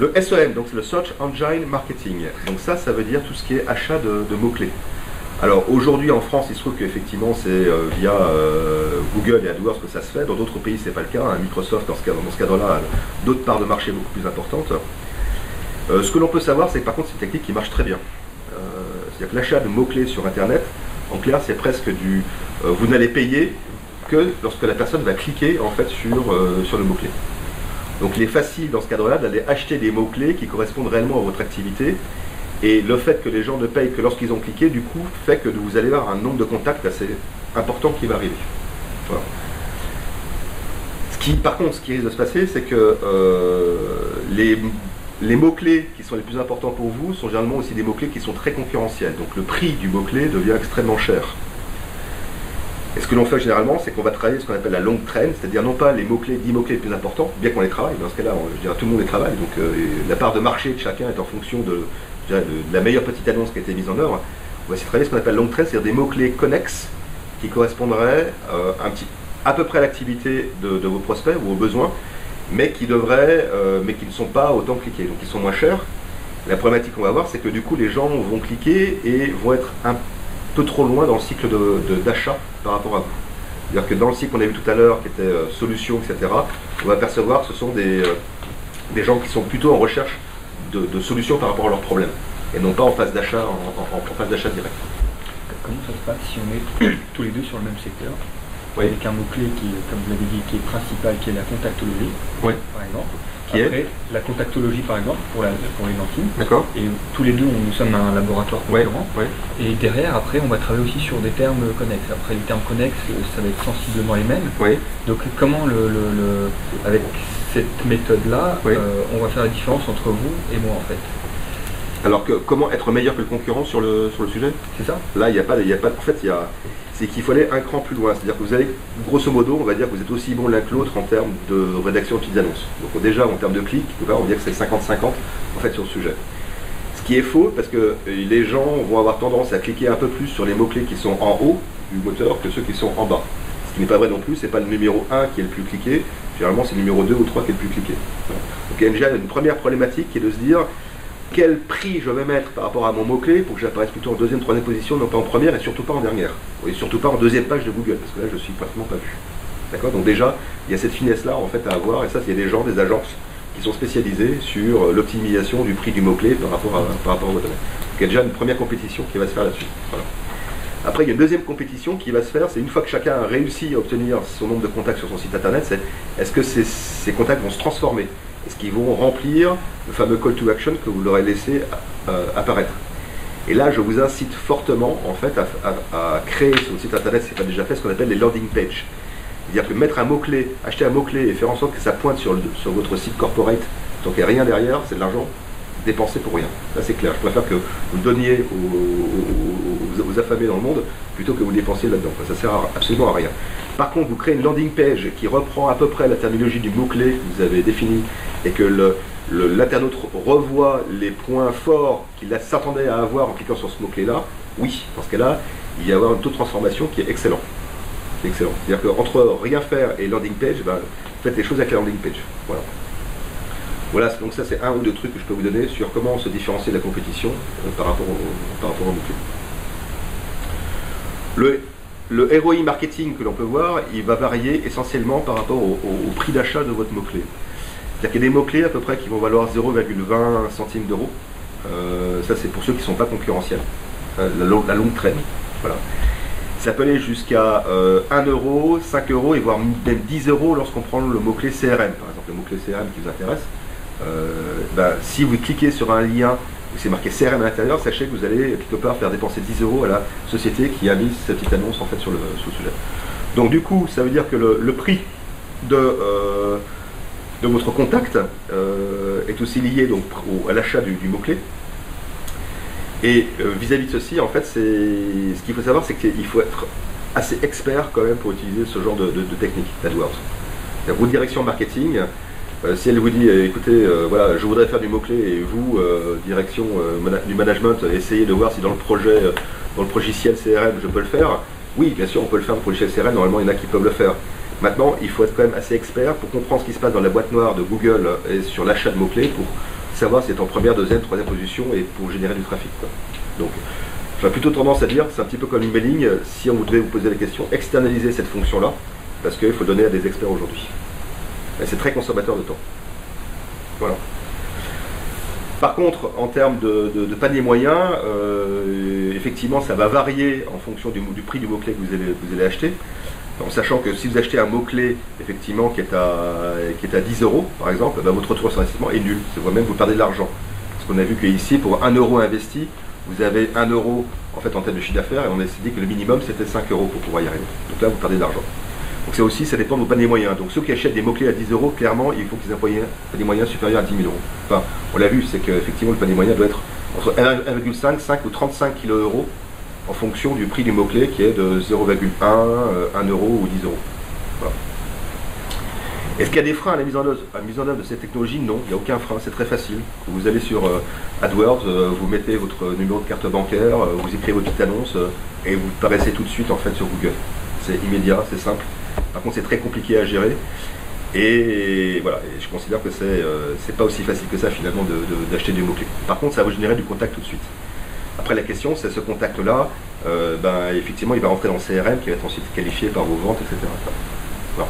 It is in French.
Le SEM, donc c'est le Search Engine Marketing. Donc ça veut dire tout ce qui est achat de mots-clés. Alors aujourd'hui en France, il se trouve qu'effectivement c'est via Google et AdWords que ça se fait. Dans d'autres pays, c'est pas le cas. Microsoft, dans ce cadre-là, a d'autres parts de marché beaucoup plus importantes. Ce que l'on peut savoir, c'est que par contre, c'est une technique qui marche très bien. C'est-à-dire que l'achat de mots-clés sur Internet, en clair, c'est presque du... vous n'allez payer que lorsque la personne va cliquer en fait sur le mot-clé. Donc il est facile dans ce cadre-là d'aller acheter des mots-clés qui correspondent réellement à votre activité. Et le fait que les gens ne payent que lorsqu'ils ont cliqué, du coup, fait que vous allez avoir un nombre de contacts assez important qui va arriver. Voilà. Par contre, ce qui risque de se passer, c'est que les mots-clés qui sont les plus importants pour vous sont généralement aussi des mots-clés qui sont très concurrentiels. Donc le prix du mot-clé devient extrêmement cher. Et ce que l'on fait généralement, c'est qu'on va travailler ce qu'on appelle la longue traîne, c'est-à-dire non pas les mots-clés, 10 mots-clés les plus importants, bien qu'on les travaille, dans ce cas-là, je dirais tout le monde les travaille, donc la part de marché de chacun est en fonction de la meilleure petite annonce qui a été mise en œuvre. On va essayer de travailler ce qu'on appelle longue traîne, c'est-à-dire des mots-clés connexes qui correspondraient à peu près à l'activité de vos prospects ou aux besoins, mais qui ne sont pas autant cliqués, donc ils sont moins chers. La problématique qu'on va avoir, c'est que du coup les gens vont cliquer et vont être un peu trop loin dans le cycle d'achat par rapport à vous. C'est-à-dire que dans le cycle qu'on a vu tout à l'heure, qui était solutions, etc., on va percevoir que ce sont des gens qui sont plutôt en recherche de solutions par rapport à leurs problèmes, et non pas en phase d'achat direct. Comment ça se passe si on est tous les deux sur le même secteur, oui, avec un mot-clé qui, comme vous l'avez dit, qui est principal, qui est la contactologie, oui, par exemple. Après, la contactologie, par exemple, pour les lentilles. D'accord. Et tous les deux, nous sommes un laboratoire concurrent. Ouais, ouais. Et derrière, après, on va travailler aussi sur des termes connexes. Après, les termes connexes, ça va être sensiblement les mêmes. Oui. Donc, comment, avec cette méthode-là, oui, on va faire la différence entre vous et moi, en fait. Alors, comment être meilleur que le concurrent sur le sujet? C'est ça. Là, il n'y a pas... En fait, c'est qu'il faut aller un cran plus loin. C'est-à-dire que vous avez, grosso modo, on va dire que vous êtes aussi bon l'un que l'autre en termes de rédaction de petites annonces. Donc déjà, en termes de clics, on va dire que c'est 50-50 en fait sur le sujet. Ce qui est faux, parce que les gens vont avoir tendance à cliquer un peu plus sur les mots-clés qui sont en haut du moteur que ceux qui sont en bas. Ce qui n'est pas vrai non plus, c'est pas le numéro 1 qui est le plus cliqué, généralement c'est le numéro 2 ou 3 qui est le plus cliqué. Donc il y a déjà une première problématique qui est de se dire quel prix je vais mettre par rapport à mon mot-clé pour que j'apparaisse plutôt en deuxième, troisième position, non pas en première et surtout pas en dernière. Et surtout pas en deuxième page de Google, parce que là je suis pratiquement pas vu. D'accord? Donc déjà, il y a cette finesse-là en fait à avoir, et ça, il y a des gens, des agences qui sont spécialisées sur l'optimisation du prix du mot-clé par rapport à votre domaine. Donc il y a déjà une première compétition qui va se faire là-dessus. Voilà. Après, il y a une deuxième compétition qui va se faire, c'est une fois que chacun a réussi à obtenir son nombre de contacts sur son site internet, c'est est-ce que ces contacts vont se transformer? Est-ce qu'ils vont remplir le fameux call to action que vous leur avez laissé apparaître? Et là, je vous incite fortement en fait à créer sur votre site internet, si ce n'est pas déjà fait, ce qu'on appelle les landing pages. C'est-à-dire que mettre un mot-clé, acheter un mot-clé et faire en sorte que ça pointe sur votre site corporate, tant qu'il n'y a rien derrière, c'est de l'argent dépensé pour rien. Là, c'est clair. Je préfère que vous le donniez aux affamés dans le monde plutôt que vous le dépensiez là-dedans. Ça ne sert absolument à rien. Par contre, vous créez une landing page qui reprend à peu près la terminologie du mot-clé que vous avez défini et que l'internaute revoit les points forts qu'il s'attendait à avoir en cliquant sur ce mot-clé-là. Oui, dans ce cas-là, il va y avoir un taux de transformation qui est excellent. C'est excellent. C'est-à-dire qu'entre rien faire et landing page, faites les choses avec la landing page. Voilà. Voilà, donc ça c'est un ou deux trucs que je peux vous donner sur comment se différencier de la compétition par rapport au mot-clé. Le ROI marketing que l'on peut voir, il va varier essentiellement par rapport au prix d'achat de votre mot-clé. C'est-à-dire qu'il y a des mots-clés à peu près qui vont valoir 0,20 centimes d'euros. Ça c'est pour ceux qui ne sont pas concurrentiels. La longue traîne. Voilà. Ça peut aller jusqu'à 1 euro, 5 euros et voire même 10 euros lorsqu'on prend le mot-clé CRM. Par exemple, le mot-clé CRM qui vous intéresse. Si vous cliquez sur un lien où c'est marqué CRM à l'intérieur, sachez que vous allez quelque part faire dépenser 10 euros à la société qui a mis cette petite annonce en fait sur le sujet. Donc du coup, ça veut dire que le prix de votre contact est aussi lié donc, à l'achat du mot-clé. Et vis-à-vis de ceci, en fait, ce qu'il faut savoir, c'est qu'il faut être assez expert quand même pour utiliser ce genre de technique d'AdWords. Votre direction marketing, si elle vous dit, écoutez, voilà, je voudrais faire du mot-clé et vous, direction du management, essayez de voir si dans le logiciel CRM, je peux le faire. Oui, bien sûr, on peut le faire dans le logiciel CRM, normalement, il y en a qui peuvent le faire. Maintenant, il faut être quand même assez expert pour comprendre ce qui se passe dans la boîte noire de Google et sur l'achat de mots-clés pour savoir si c'est en première, deuxième, troisième position et pour générer du trafic, quoi. Donc, j'ai plutôt tendance à dire, c'est un petit peu comme l'emailing, si on devait vous poser la question, externaliser cette fonction-là, parce qu'il faut donner à des experts aujourd'hui. Et c'est très consommateur de temps. Voilà. Par contre, en termes de panier moyen, effectivement, ça va varier en fonction du prix du mot-clé que vous allez acheter. En sachant que si vous achetez un mot-clé, effectivement, qui est à 10 euros, par exemple, ben, votre retour sur investissement est nul. C'est vous-même, vous perdez de l'argent. Parce qu'on a vu qu'ici, pour 1 euro investi, vous avez 1 euro en fait en termes de chiffre d'affaires, et on a dit que le minimum c'était 5 euros pour pouvoir y arriver. Donc là, vous perdez de l'argent. Donc c'est aussi, ça dépend de vos paniers moyens. Donc ceux qui achètent des mots-clés à 10 euros, clairement, il faut qu'ils aient un panier moyen supérieur à 10 000 euros. Enfin, on l'a vu, c'est qu'effectivement, le panier moyen doit être entre 1,5, 5 ou 35 kg euros en fonction du prix du mot-clé qui est de 0,1, 1 euro ou 10 euros. Voilà. Est-ce qu'il y a des freins à la mise en œuvre de cette technologie? Non, il n'y a aucun frein, c'est très facile. Vous allez sur AdWords, vous mettez votre numéro de carte bancaire, vous écrivez votre petite annonce et vous paraissez tout de suite en fait sur Google. C'est immédiat, c'est simple. Par contre, c'est très compliqué à gérer. Et voilà, et je considère que c'est pas aussi facile que ça finalement d'acheter des mots-clés. Par contre, ça va vous générer du contact tout de suite. Après, la question, c'est ce contact-là, ben, effectivement, il va rentrer dans le CRM qui va être ensuite qualifié par vos ventes, etc. Voilà.